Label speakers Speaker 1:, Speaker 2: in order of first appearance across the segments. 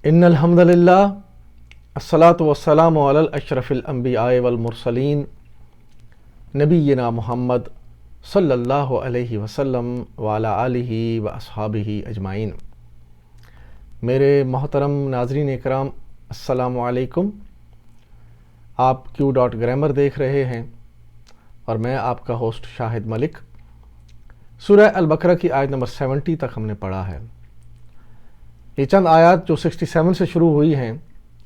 Speaker 1: ان الحمد للہ الصلاۃ والسلام علی اشرف الانبیاء والمرسلین نبینا محمد صلی اللہ علیہ وسلم وعلی آلہ و اصحابہ اجمعین۔ میرے محترم ناظرین اکرام، السلام علیکم۔ آپ Q.Grammar دیکھ رہے ہیں اور میں آپ کا ہوسٹ شاہد ملک۔ سورہ البقرہ کی آیت نمبر 70 تک ہم نے پڑھا ہے۔ یہ چند آیات جو 67 سے شروع ہوئی ہیں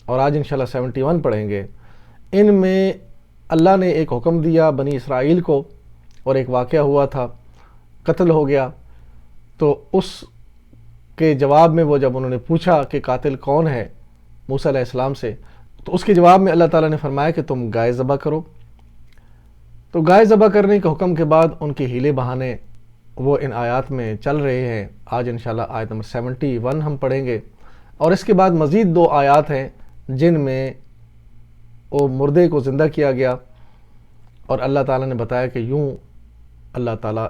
Speaker 1: اور آج انشاءاللہ 71 پڑھیں گے، ان میں اللہ نے ایک حکم دیا بنی اسرائیل کو، اور ایک واقعہ ہوا تھا، قتل ہو گیا۔ تو اس کے جواب میں جب انہوں نے پوچھا کہ قاتل کون ہے موسیٰ علیہ السلام سے، تو اس کے جواب میں اللہ تعالیٰ نے فرمایا کہ تم گائے ذبح کرو۔ تو گائے ذبح کرنے کے حکم کے بعد ان کے ہیلے بہانے وہ ان آیات میں چل رہے ہیں۔ آج انشاءاللہ آیت نمبر 71 ہم پڑھیں گے، اور اس کے بعد مزید 2 آیات ہیں جن میں وہ مردے کو زندہ کیا گیا، اور اللہ تعالیٰ نے بتایا کہ یوں اللہ تعالیٰ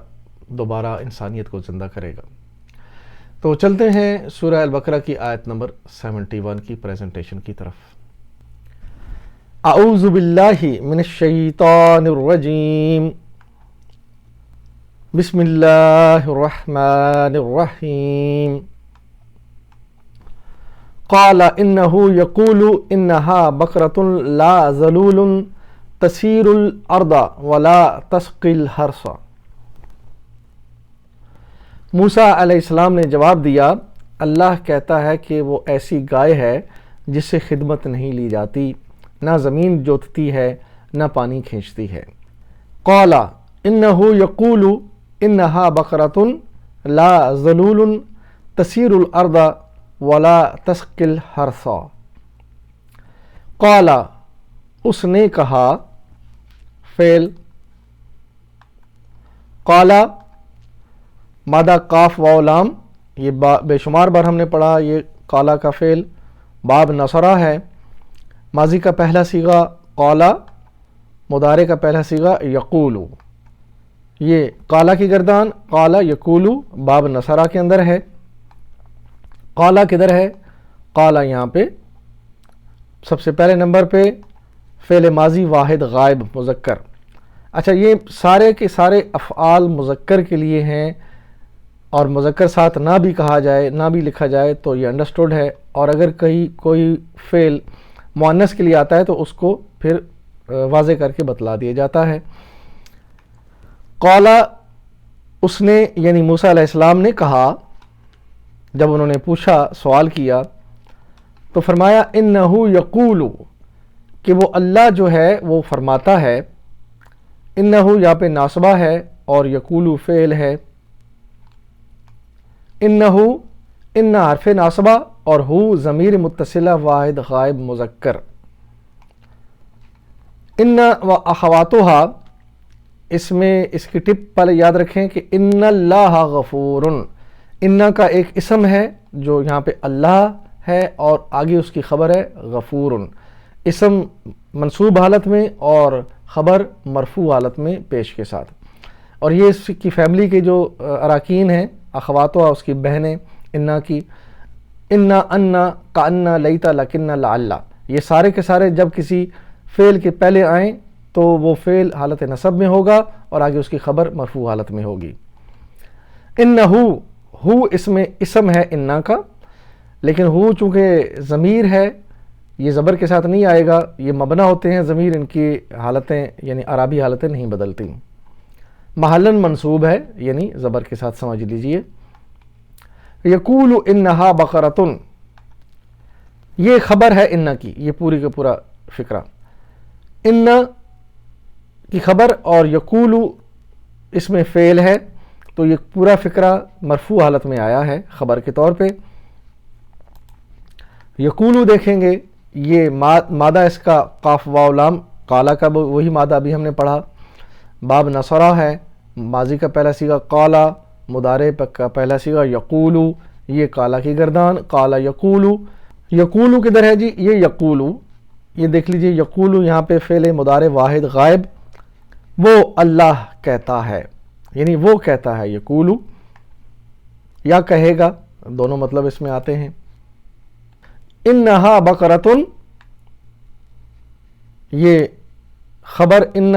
Speaker 1: دوبارہ انسانیت کو زندہ کرے گا۔ تو چلتے ہیں سورہ البقرہ کی آیت نمبر 71 کی پریزنٹیشن کی طرف۔ اعوذ باللہ من الشیطان الرجیم، بسم اللہ الرحمن الرحیم۔ قال انه يقول انها بقرة لا ذلول تثير الارض ولا تسقي الحرث۔ موسیٰ علیہ السلام نے جواب دیا، اللہ کہتا ہے کہ وہ ایسی گائے ہے جس سے خدمت نہیں لی جاتی، نہ زمین جوتتی ہے نہ پانی کھینچتی ہے۔ قال انه يقول انها بقرة لا ذلول تثير الارض ولا تسقي الحرث۔ قال اس نے کہا، فعل قال مادہ کاف واو لام، یہ بے شمار بار ہم نے پڑھا۔ یہ قالا کا فعل باب نصرہ ہے، ماضی کا پہلا صیغہ قالا، مضارع کا پہلا صیغہ یقولو۔ یہ قالا کی گردان قالا یقولو باب نصرہ کے اندر ہے۔ قالا کدھر ہے؟ قالا یہاں پہ سب سے پہلے نمبر پہ فعل ماضی واحد غائب مذکر۔ اچھا، یہ سارے کے سارے افعال مذکر کے لیے ہیں، اور مذکر ساتھ نہ بھی کہا جائے، نہ بھی لکھا جائے تو یہ انڈرسٹوڈ ہے، اور اگر کہیں کوئی فعل مؤنث کے لیے آتا ہے تو اس کو پھر واضح کر کے بتلا دیا جاتا ہے۔ قالا اس نے یعنی موسیٰ علیہ السلام نے کہا، جب انہوں نے پوچھا، سوال کیا، تو فرمایا انہو یقول، کہ وہ اللہ جو ہے وہ فرماتا ہے۔ انہو یہاں پہ ناصبہ ہے اور یقول فعل ہے۔ انہو ان حرف ناصبہ اور ہو ضمیر متصلہ واحد غائب مذکر۔ ان و اخواتہا، اس میں اس کی ٹپ پہلے یاد رکھیں کہ ان اللہ غفور، ان کا ایک اسم ہے جو یہاں پہ اللہ ہے، اور آگے اس کی خبر ہے غفور، اسم منصوب حالت میں اور خبر مرفوع حالت میں پیش کے ساتھ۔ اور یہ اس کی فیملی کے جو اراکین ہیں، اخواتہ اس کی بہنیں انا کی، انا انا کانا لیتا لکنا لعل، یہ سارے کے سارے جب کسی فعل کے پہلے آئیں تو وہ فعل حالت نصب میں ہوگا اور آگے اس کی خبر مرفوع حالت میں ہوگی۔ انہو، ہو اس میں اسم ہے انا کا، لیکن ہو چونکہ ضمیر ہے یہ زبر کے ساتھ نہیں آئے گا، یہ مبنی ہوتے ہیں ضمیر، ان کی حالتیں یعنی اعرابی حالتیں نہیں بدلتی۔ محلاً منصوب ہے یعنی زبر کے ساتھ سمجھ لیجئے۔ یقول انہا بقرۃ، یہ خبر ہے انا کی، یہ پوری کا پورا فقرہ ان کی خبر، اور یقول اس میں فعل ہے، تو یہ پورا فقرہ مرفوع حالت میں آیا ہے خبر کے طور پہ۔ یقول دیکھیں گے، یہ مادہ اس کا قاف واو لام، قالا کا وہی مادہ ابھی ہم نے پڑھا، باب نصرہ ہے، ماضی کا پہلا صیغہ قالا، مضارع کا پہلا صیغہ یقول، یہ قالا کی گردان قالا یقول۔ یقول کدھر ہے جی؟ یہ یقول، یہ دیکھ لیجئے، یقول یہاں پہ فعل مضارع واحد غائب، وہ اللہ کہتا ہے، یعنی وہ کہتا ہے، یقول یا کہے گا، دونوں مطلب اس میں آتے ہیں۔ انہا بقرتن، یہ خبر ان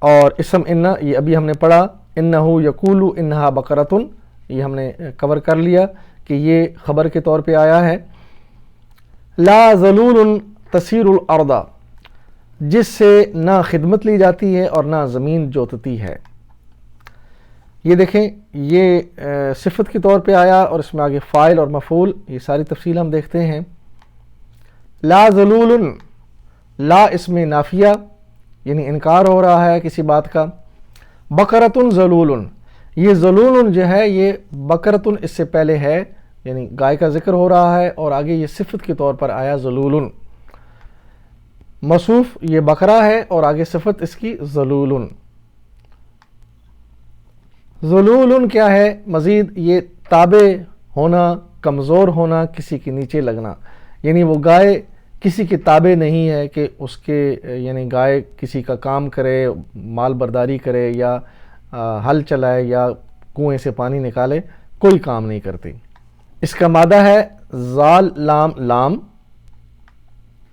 Speaker 1: اور اسم ان، یہ ابھی ہم نے پڑھا انہو یقولو انہا بقرتن، یہ ہم نے کور کر لیا کہ یہ خبر کے طور پہ آیا ہے۔ لا ذلول تسیر الارض، جس سے نہ خدمت لی جاتی ہے اور نہ زمین جوتتی ہے۔ یہ دیکھیں، یہ صفت کے طور پہ آیا اور اس میں آگے فاعل اور مفعول، یہ ساری تفصیل ہم دیکھتے ہیں۔ لا ذلول، لا اسم نافیہ یعنی انکار ہو رہا ہے کسی بات کا۔ بقرتن ذلول، یہ ذلول جو ہے یہ بقرتن اس سے پہلے ہے، یعنی گائے کا ذکر ہو رہا ہے اور آگے یہ صفت کے طور پر آیا ذلول۔ موصوف یہ بقرہ ہے اور آگے صفت اس کی ذلول۔ ذلول کیا ہے؟ مزید یہ تابع ہونا، کمزور ہونا، کسی کے نیچے لگنا، یعنی وہ گائے کسی کے تابع نہیں ہے کہ اس کے، یعنی گائے کسی کا کام کرے، مال برداری کرے یا ہل چلائے یا کنویں سے پانی نکالے، کوئی کام نہیں کرتی۔ اس کا مادہ ہے زال لام لام،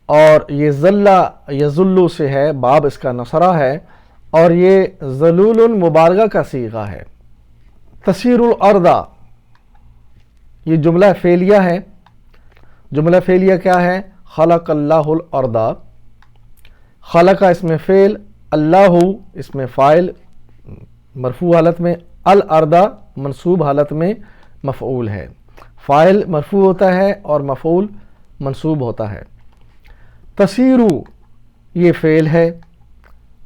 Speaker 1: اور یہ ذلہ یذلو سے ہے، باب اس کا نصرہ ہے، اور یہ ذلول مبالغہ کا صیغہ ہے۔ تسیر الارض، یہ جملہ فعلیہ ہے۔ جملہ فعلیہ کیا ہے؟ خلق اللہ الارض، خلق اس میں فعل، اللہ اس میں فاعل مرفوع حالت میں، الارض منصوب حالت میں مفعول ہے۔ فاعل مرفوع ہوتا ہے اور مفعول منصوب ہوتا ہے۔ تسیرو یہ فعل ہے،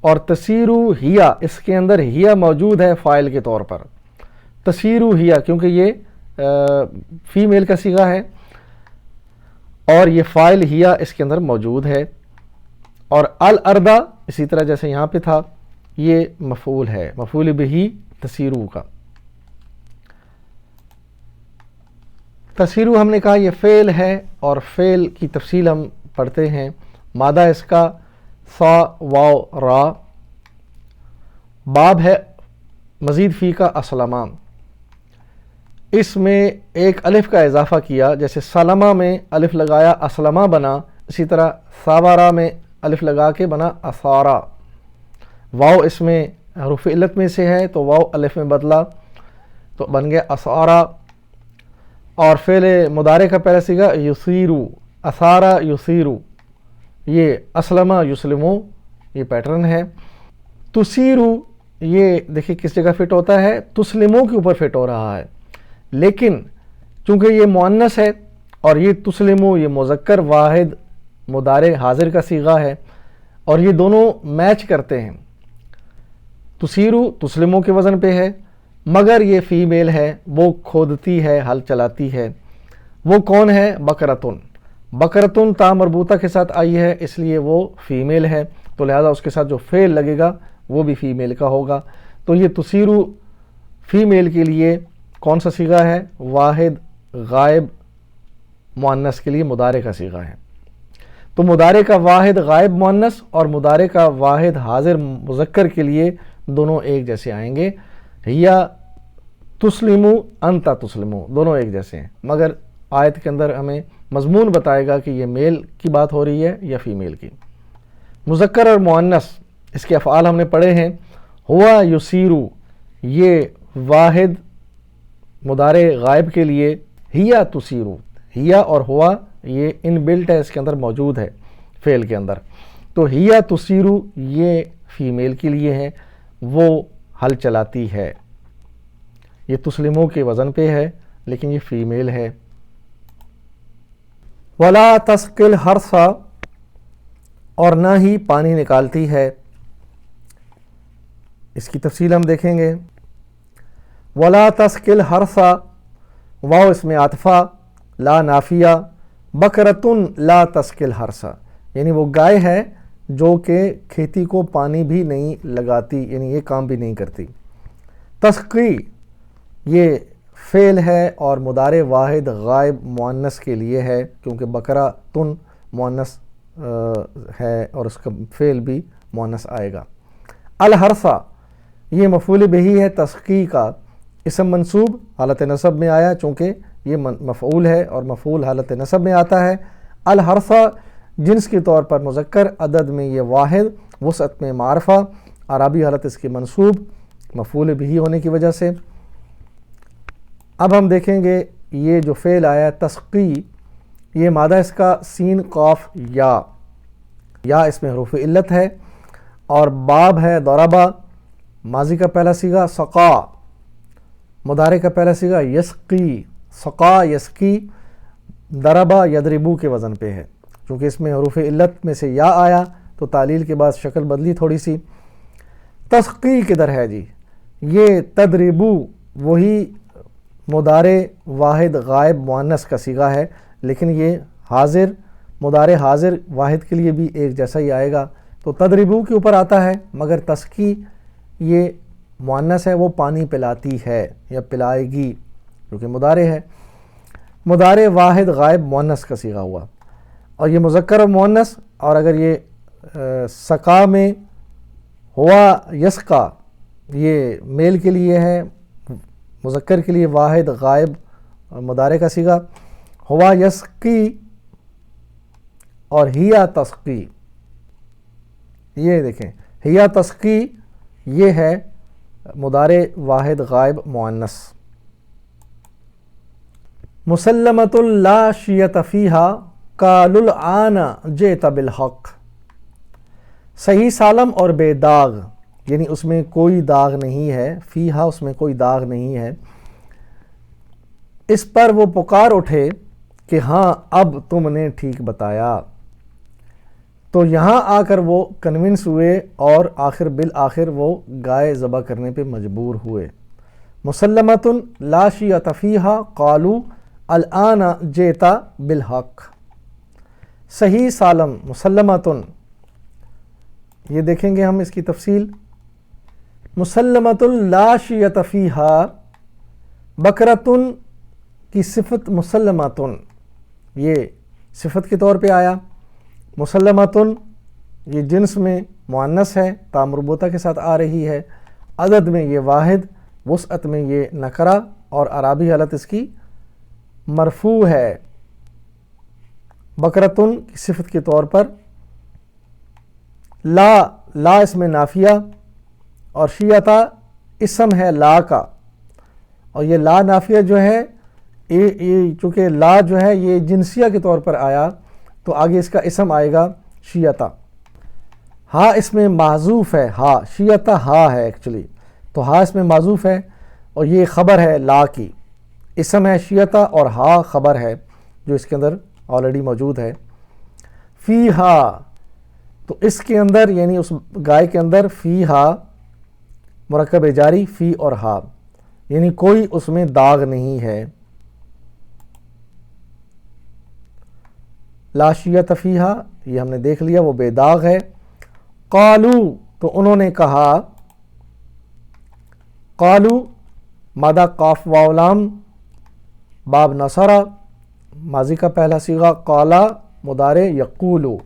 Speaker 1: اور تسیرو ہیا، اس کے اندر ہیا موجود ہے فاعل کے طور پر۔ تسیرو ہیا کیونکہ یہ فیمیل کا صیغہ ہے اور یہ فاعل ہیا اس کے اندر موجود ہے، اور الارض اسی طرح جیسے یہاں پہ تھا یہ مفعول ہے، مفعول بہ تسیرو کا۔ تسیرو ہم نے کہا یہ فعل ہے، اور فعل کی تفصیل ہم پڑھتے ہیں۔ مادہ اس کا صا واو را، باب ہے مزید فی کا اسلمہ، اس میں ایک الف کا اضافہ کیا، جیسے سلمہ میں الف لگایا اسلمہ بنا، اسی طرح ساوارا میں الف لگا کے بنا اسارا۔ واو اس میں حروف علت میں سے ہے تو واو الف میں بدلا تو بن گیا اسارا، اور فعل مضارع کا پہلا صیغہ یسیرو، اسارا یسیرو، یہ اسلمہ یسلمو، یہ پیٹرن ہے۔ تسیرو یہ دیکھیں کس جگہ فٹ ہوتا ہے؟ تسلمو کے اوپر فٹ ہو رہا ہے، لیکن چونکہ یہ مؤنث ہے اور یہ تسلمو یہ مذکر واحد مضارع حاضر کا صیغہ ہے، اور یہ دونوں میچ کرتے ہیں۔ تسیرو تسلمو کے وزن پہ ہے، مگر یہ فیمیل ہے، وہ کھودتی ہے، ہل چلاتی ہے۔ وہ کون ہے؟ بقرتن۔ بقرتن تا مربوطہ کے ساتھ آئی ہے، اس لیے وہ فیمیل ہے، تو لہذا اس کے ساتھ جو فعل لگے گا وہ بھی فیمیل کا ہوگا۔ تو یہ تسیرو فیمیل کے لیے کون سا صیغہ ہے؟ واحد غائب مؤنث کے لیے مضارع کا صیغہ ہے۔ تو مضارع کا واحد غائب مؤنث اور مضارع کا واحد حاضر مذکر کے لیے دونوں ایک جیسے آئیں گے۔ یا تسلمو انتا تسلمو، دونوں ایک جیسے ہیں، مگر آیت کے اندر ہمیں مضمون بتائے گا کہ یہ میل کی بات ہو رہی ہے یا فیمیل کی۔ مذکر اور مؤنث اس کے افعال ہم نے پڑھے ہیں۔ ہوا یسیرو یہ واحد مضارع غائب کے لیے، ہیا تسیرو، ہیا اور ہوا یہ ان بلٹ ہے، اس کے اندر موجود ہے فعل کے اندر۔ تو ہیا تسیرو یہ فیمیل کے لیے ہے، وہ ہل چلاتی ہے۔ یہ تسلموں کے وزن پہ ہے لیکن یہ فیمیل ہے۔ ولا تسقل ہرسا، اور نہ ہی پانی نکالتی ہے۔ اس کی تفصیل ہم دیکھیں گے۔ ولا تسقل ہرسا، واو اس میں عاطفہ، لا نافیہ، بقرتن لا تسقل ہرسا، یعنی وہ گائے ہے جو کہ کھیتی کو پانی بھی نہیں لگاتی، یعنی یہ کام بھی نہیں کرتی۔ تسقی یہ فعل ہے اور مضارع واحد غائب مؤنث کے لیے ہے، کیونکہ بقرہ تن مؤنث ہے اور اس کا فعل بھی مؤنث آئے گا۔ الحرثہ یہ مفعول بہ ہے تسقی کا، اسم منصوب حالت نصب میں آیا چونکہ یہ مفعول ہے اور مفعول حالت نصب میں آتا ہے۔ الحرفہ جنس کے طور پر مذکر، عدد میں یہ واحد، وسعت میں معرفہ، عربی حالت اس کی منصوب مفعول بھی ہونے کی وجہ سے۔ اب ہم دیکھیں گے یہ جو فعل آیا تسقی، یہ مادہ اس کا سین قاف یا اس میں حروف علت ہے، اور باب ہے ضربہ، ماضی کا پہلا صیغہ، سقا مضارع کا پہلا صیغہ، یسقی، سقا یسقی، ضربہ یضربو کے وزن پہ ہے۔ چونکہ اس میں حروف علت میں سے یا آیا تو تعلیل کے بعد شکل بدلی تھوڑی سی۔ تسقی کدھر ہے جی؟ یہ تدریبو وہی مضارع واحد غائب مؤنث کا صیغہ ہے، لیکن یہ حاضر مضارع حاضر واحد کے لیے بھی ایک جیسا ہی آئے گا، تو تدریبو کے اوپر آتا ہے، مگر تسقی یہ مؤنث ہے، وہ پانی پلاتی ہے یا پلائے گی، کیونکہ مضارع ہے۔ مضارع واحد غائب مؤنث کا صیغہ ہوا، اور یہ مذکر اور مؤنث، اور اگر یہ سقا میں ہوا یسقا، یہ میل کے لیے ہے، مذکر کے لیے واحد غائب مضارع کا صیغہ، ہوا یسقی اور ہیا تسقی، یہ دیکھیں ہیا تسقی یہ ہے مضارع واحد غائب مؤنث۔ مسلمۃ لا شیۃ فیہا قالوا الآن جئت بالحق، صحیح سالم اور بے داغ، یعنی اس میں کوئی داغ نہیں ہے، فیہا اس میں کوئی داغ نہیں ہے، اس پر وہ پکار اٹھے کہ ہاں اب تم نے ٹھیک بتایا، تو یہاں آ کر وہ کنونس ہوئے اور بالآخر وہ گائے ذبح کرنے پہ مجبور ہوئے۔ مسلمۃ لا شیۃ فیہا قالوا الآن جئت بالحق، صحیح سالم مسلمۃ، یہ دیکھیں گے ہم اس کی تفصیل۔ مسلمۃ لا شیۃ فیہا، بکرۃ کی صفت مسلمۃ، یہ صفت کے طور پہ آیا۔ مسلمۃ یہ جنس میں مؤنث ہے، تا مربوطہ کے ساتھ آ رہی ہے، عدد میں یہ واحد، وسعت میں یہ نکرہ، اور عربی حالت اس کی مرفوع ہے۔ بکرتن کی صفت کے طور پر، لا اس میں نافیہ، اور شیعتا اسم ہے لا کا، اور یہ لا نافیہ جو ہے چونکہ لا جو ہے یہ جنسیہ کے طور پر آیا، تو آگے اس کا اسم آئے گا شیعتا۔ ہاں اس میں معذوف ہے، ہاں شیعتا ہاں ہے ایکچولی، تو ہاں اس میں معذوف ہے، اور یہ خبر ہے لا کی، اسم ہے شیعتا اور ہاں خبر ہے جو اس کے اندر آلریڈی موجود ہے۔ فی ہا، تو اس کے اندر یعنی اس گائے کے اندر، فی ہا مرکب جاری، فی اور ہا، یعنی کوئی اس میں داغ نہیں ہے۔ لا شیعۃ فیہا یہ ہم نے دیکھ لیا، وہ بے داغ ہے۔ قالو، تو انہوں نے کہا، قالو مادہ قاف واو لام، باب نصرہ، ماضی کا پہلا صیغہ، قالا مضارع یقولو،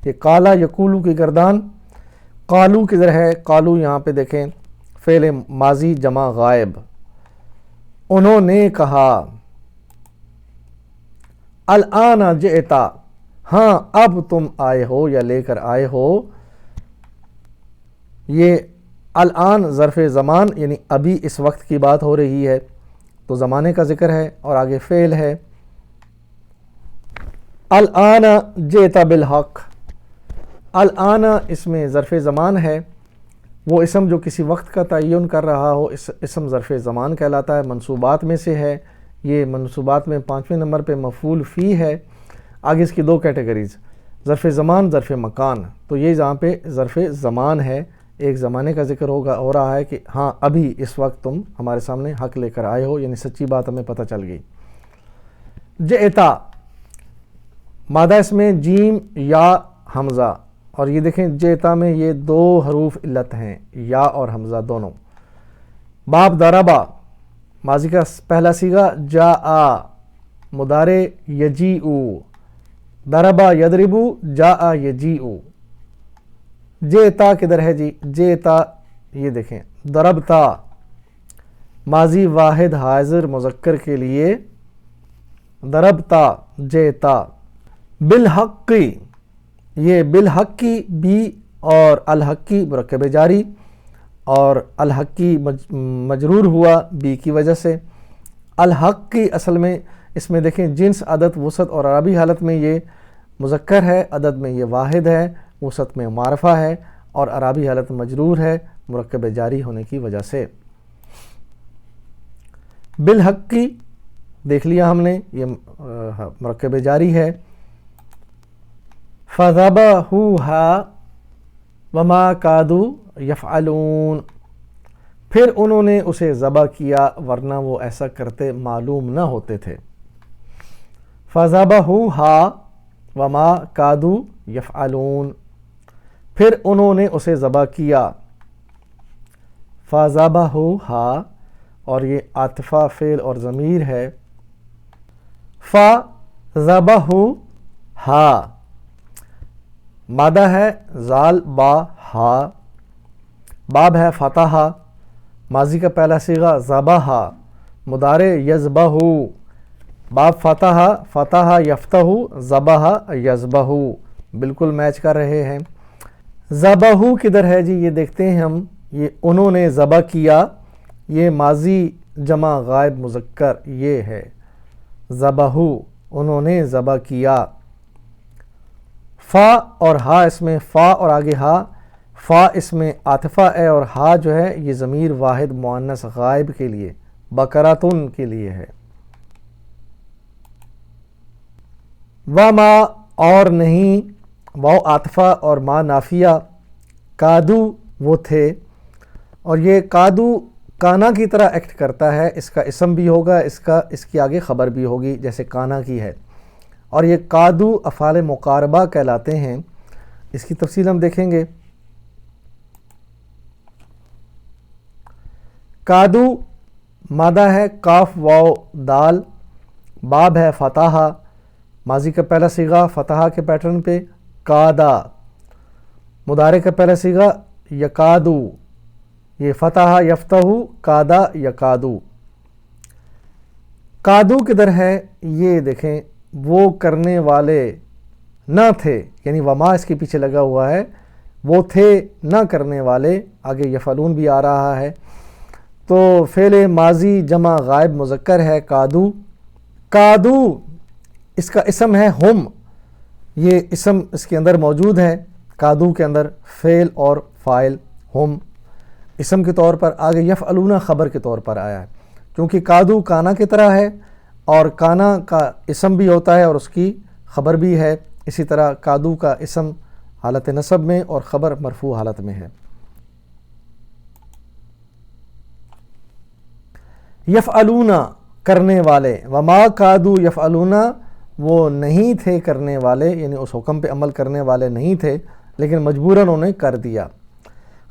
Speaker 1: یہ قالا یقولو کی گردان، قالو کدھر ہے؟ قالو یہاں پہ دیکھیں فعل ماضی جمع غائب، انہوں نے کہا، الآن جئتا، ہاں اب تم آئے ہو یا لے کر آئے ہو۔ یہ الآن ظرف زمان، یعنی ابھی اس وقت کی بات ہو رہی ہے، تو زمانے کا ذکر ہے، اور آگے فعل ہے۔ الآن جئت بالحق، الآن اس میں ظرف زمان ہے، وہ اسم جو کسی وقت کا تعین کر رہا ہو، اسم ظرف زمان کہلاتا ہے، منصوبات میں سے ہے، یہ منصوبات میں 5ویں نمبر پہ مفعول فی ہے۔ آگے اس کی دو کیٹیگریز، ظرف زمان، ظرف مکان، تو یہ یہاں پہ ظرف زمان ہے، ایک زمانے کا ذکر ہو رہا ہے کہ ہاں ابھی اس وقت تم ہمارے سامنے حق لے کر آئے ہو، یعنی سچی بات ہمیں پتہ چل گئی۔ جئتا مادہ اس میں جیم یا حمزہ، اور یہ دیکھیں جئتا میں یہ دو حروف علت ہیں، یا اور حمزہ دونوں۔ باب ضربہ، ماضی کا پہلا صیغہ، جاء مضارع یجیء، ضربہ یضربو، جاء یجیء۔ جئتا کدھر ہے جی؟ جئتا یہ دیکھیں ضربتا، ماضی واحد حاضر مذکر کے لیے ضربتا جیتا، بالحقی، یہ بالحقی بی اور الحقی مرکب جاری، اور الحقی مجرور ہوا بی کی وجہ سے۔ الحقی اصل میں اس میں دیکھیں جنس، عدد، وسعت، اور عربی حالت میں یہ مذکر ہے، عدد میں یہ واحد ہے، وسعت میں معرفہ ہے، اور عربی حالت مجرور ہے مرکب جاری ہونے کی وجہ سے۔ بالحقی دیکھ لیا ہم نے، یہ مرکب جاری ہے۔ فَذَبَحُوهَا وَمَا كَادُوا يَفْعَلُونَ، پھر انہوں نے اسے ذبح کیا ورنہ وہ ایسا کرتے معلوم نہ ہوتے تھے۔ فَذَبَحُوهَا وَمَا كَادُوا يَفْعَلُونَ، پھر انہوں نے اسے ذبح کیا۔ فَذَبَحُوهَا، اور یہ عاطفہ فعل اور ضمیر ہے۔ فَذَبَحُوهَا، مادہ ہے زال با ہا، باب ہے فتح، ماضی کا پہلا صیغہ ذبح، مضارع یذبح، باب فتح، فتح یفتح، ذبح یذبح، بالکل میچ کر رہے ہیں۔ ذبح کدھر ہے جی؟ یہ دیکھتے ہیں ہم، یہ انہوں نے ذبح کیا، یہ ماضی جمع غائب مذکر یہ ہے، ذبح، انہوں نے ذبح کیا۔ فا اور ہا اس میں، فا اور آگے ہا، فا اس میں عاطفہ ہے، اور ہا جو ہے یہ ضمیر واحد مؤنث غائب کے لیے، بقرۃن کے لیے ہے۔ وما، اور نہیں، واو عاطفہ اور ما نافیہ، کادو وہ تھے، اور یہ کادو کانا کی طرح ایکٹ کرتا ہے، اس کا اسم بھی ہوگا، اس کی آگے خبر بھی ہوگی جیسے کانا کی ہے، اور یہ کادو افعال مقاربہ کہلاتے ہیں۔ اس کی تفصیل ہم دیکھیں گے۔ کادو مادہ ہے کاف واو دال، باب ہے فتح، ماضی کا پہلا صیغہ فتح کے پیٹرن پہ، کادا، مضارع کا پہلا صیغہ یکادو، یہ فتح یفتح، کادا یکادو۔ کادو کدھر ہے؟ یہ دیکھیں، وہ کرنے والے نہ تھے، یعنی وما اس کے پیچھے لگا ہوا ہے، وہ تھے نہ کرنے والے، آگے یفعلون بھی آ رہا ہے، تو فعل ماضی جمع غائب مذکر ہے کادو۔ کادو اس کا اسم ہے ہم، یہ اسم اس کے اندر موجود ہے، کادو کے اندر فعل اور فاعل ہم اسم کے طور پر، آگے یفعلون خبر کے طور پر آیا ہے، کیونکہ کادو کانا کی طرح ہے، اور کانا کا اسم بھی ہوتا ہے اور اس کی خبر بھی ہے، اسی طرح کادو کا اسم حالت نصب میں اور خبر مرفوع حالت میں ہے۔ یفعلون کرنے والے، وما کادو یفعلون، وہ نہیں تھے کرنے والے، یعنی اس حکم پہ عمل کرنے والے نہیں تھے، لیکن مجبوراً انہوں نے کر دیا۔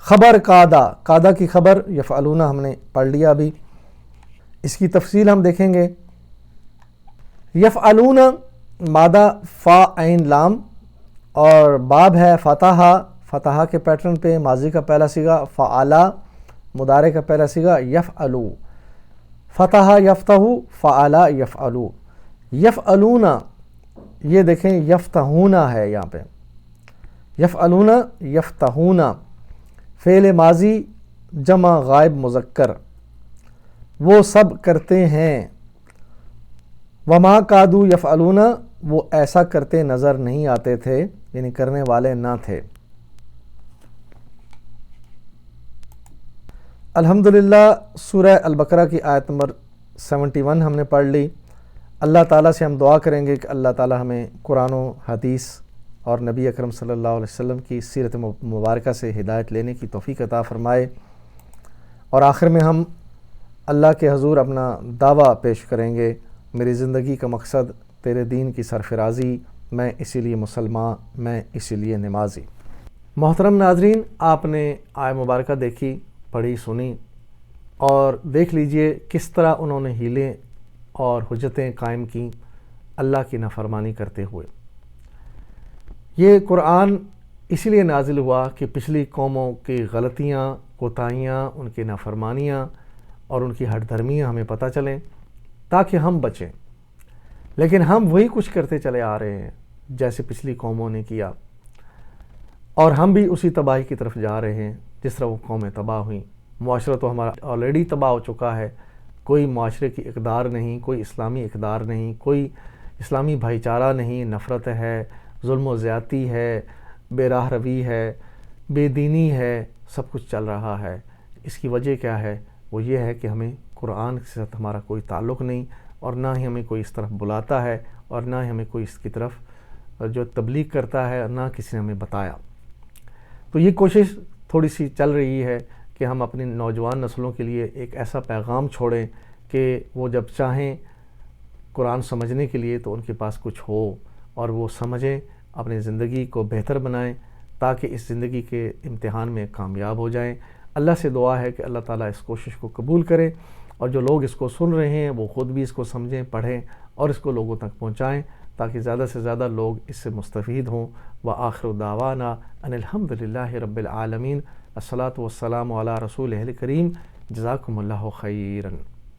Speaker 1: خبر کادا، کادا کی خبر یفعلون ہم نے پڑھ لیا ابھی، اس کی تفصیل ہم دیکھیں گے۔ یفعلون مادہ فا عین لام، اور باب ہے فتح، فتح کے پیٹرن پہ، ماضی کا پہلا صیغہ فعلا، مضارع کا پہلا صیغہ یفعلو، فتح یفتح، فعلا یفعلو۔ یفعلون یہ دیکھیں یفتحون ہے یہاں پہ، یفعلون یفتحون، فعل ماضی جمع غائب مذکر، وہ سب کرتے ہیں۔ وما کادو یفعلون، وہ ایسا کرتے نظر نہیں آتے تھے، یعنی کرنے والے نہ تھے۔ الحمدللہ سورہ البقرہ کی آیت نمبر 71 ہم نے پڑھ لی۔ اللہ تعالیٰ سے ہم دعا کریں گے کہ اللہ تعالیٰ ہمیں قرآن و حدیث اور نبی اکرم صلی اللہ علیہ وسلم کی سیرت مبارکہ سے ہدایت لینے کی توفیق عطا فرمائے، اور آخر میں ہم اللہ کے حضور اپنا دعویٰ پیش کریں گے، میری زندگی کا مقصد تیرے دین کی سرفرازی، میں اسی لیے مسلمان، میں اسی لیے نمازی۔ محترم ناظرین، آپ نے آیت مبارکہ دیکھی، پڑھی، سنی، اور دیکھ لیجئے کس طرح انہوں نے ہیلیں اور حجتیں قائم کیں اللہ کی نافرمانی کرتے ہوئے۔ یہ قرآن اسی لیے نازل ہوا کہ پچھلی قوموں کی غلطیاں، کوتاہیاں، ان کی نافرمانیاں اور ان کی ہٹ دھرمیاں ہمیں پتہ چلیں، تاکہ ہم بچیں۔ لیکن ہم وہی کچھ کرتے چلے آ رہے ہیں جیسے پچھلی قوموں نے کیا، اور ہم بھی اسی تباہی کی طرف جا رہے ہیں جس طرح وہ قومیں تباہ ہوئیں۔ معاشرہ تو ہمارا آلریڈی تباہ ہو چکا ہے، کوئی معاشرے کی اقدار نہیں، کوئی اسلامی اقدار نہیں، کوئی اسلامی بھائی چارہ نہیں، نفرت ہے، ظلم و زیادتی ہے، بے راہ روی ہے، بے دینی ہے، سب کچھ چل رہا ہے۔ اس کی وجہ کیا ہے؟ وہ یہ ہے کہ ہمیں قرآن کے ساتھ ہمارا کوئی تعلق نہیں، اور نہ ہی ہمیں کوئی اس طرف بلاتا ہے، اور نہ ہی ہمیں کوئی اس کی طرف جو تبلیغ کرتا ہے، نہ کسی نے ہمیں بتایا۔ تو یہ کوشش تھوڑی سی چل رہی ہے کہ ہم اپنی نوجوان نسلوں کے لیے ایک ایسا پیغام چھوڑیں کہ وہ جب چاہیں قرآن سمجھنے کے لیے تو ان کے پاس کچھ ہو، اور وہ سمجھیں، اپنی زندگی کو بہتر بنائیں تاکہ اس زندگی کے امتحان میں کامیاب ہو جائیں۔ اللہ سے دعا ہے کہ اللہ تعالیٰ اس کوشش کو قبول کرے، اور جو لوگ اس کو سن رہے ہیں وہ خود بھی اس کو سمجھیں، پڑھیں اور اس کو لوگوں تک پہنچائیں تاکہ زیادہ سے زیادہ لوگ اس سے مستفید ہوں۔ وآخر دعوانا ان الحمد للہ رب العالمین۔ الصلاۃ والسلام علی رسول الکریم۔ جزاکم اللہ خیراً۔